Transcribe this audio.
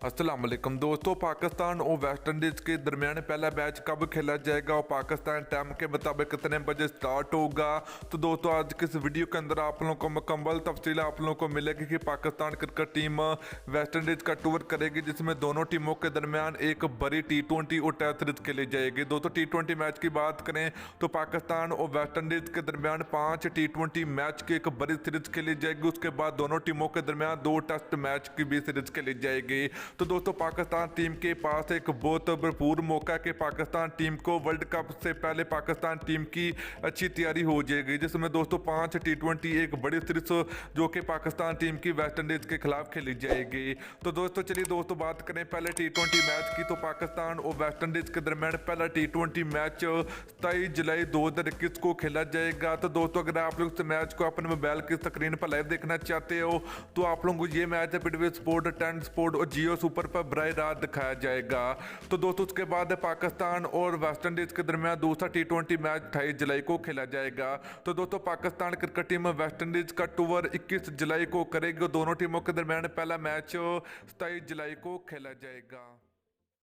अस्सलाम वालेकुम दोस्तों, पाकिस्तान और वेस्ट इंडीज के दरमियान पहला मैच कब खेला जाएगा और पाकिस्तान टाइम के मुताबिक कितने बजे स्टार्ट होगा। तो दोस्तों आज के इस वीडियो के अंदर आप लोगों को मुकम्मल तफसील आप लोगों को मिलेगी कि Pakistan cricket team West Indies का टूर करेगी, जिसमें दोनों टीमों के दरमियान एक बड़ी T20 और टेस्ट सीरीज खेली जाएगी। दोस्तों T20 मैच की बात करें तो पाकिस्तान और वेस्ट इंडीज के दरमियान 5 T20 मैच की एक बड़ी सीरीज खेली जाएगी। उसके बाद दोनों टीमों के दरमियान 2 टेस्ट मैच की भी सीरीज खेली जाएगी। तो दोस्तों पाकिस्तान टीम के पास एक बहुत भरपूर मौका है कि पाकिस्तान टीम को वर्ल्ड कप से पहले पाकिस्तान टीम की अच्छी तैयारी हो जाएगी, जिसमें दोस्तों 5 T20 एक बड़ी सीरीज जो कि पाकिस्तान टीम की वेस्ट इंडीज के खिलाफ खेली जाएगी। तो दोस्तों चलिए दोस्तों बात करें पहले T20 मैच की। तो पाकिस्तान और वेस्ट इंडीज के दरमियान पहला T20 मैच 27 जुलाई 2021 को खेला जाएगा। तो दोस्तों अगर आप लोग इस मैच को अपने मोबाइल की स्क्रीन पर लाइव देखना चाहते हो तो आप लोगों को ये मैच पिटवे स्पोर्ट, 10 स्पोर्ट और जियो सुपर पर बराह रात दिखाया जाएगा। तो दोस्तों उसके बाद पाकिस्तान और वेस्ट इंडीज के दरमियान दूसरा T20 मैच 28 जुलाई को खेला जाएगा। तो दोस्तों Pakistan cricket team West Indies का टूर 21 जुलाई को करेगी और दोनों टीमों के दरमियान पहला मैच 27 जुलाई को खेला जाएगा।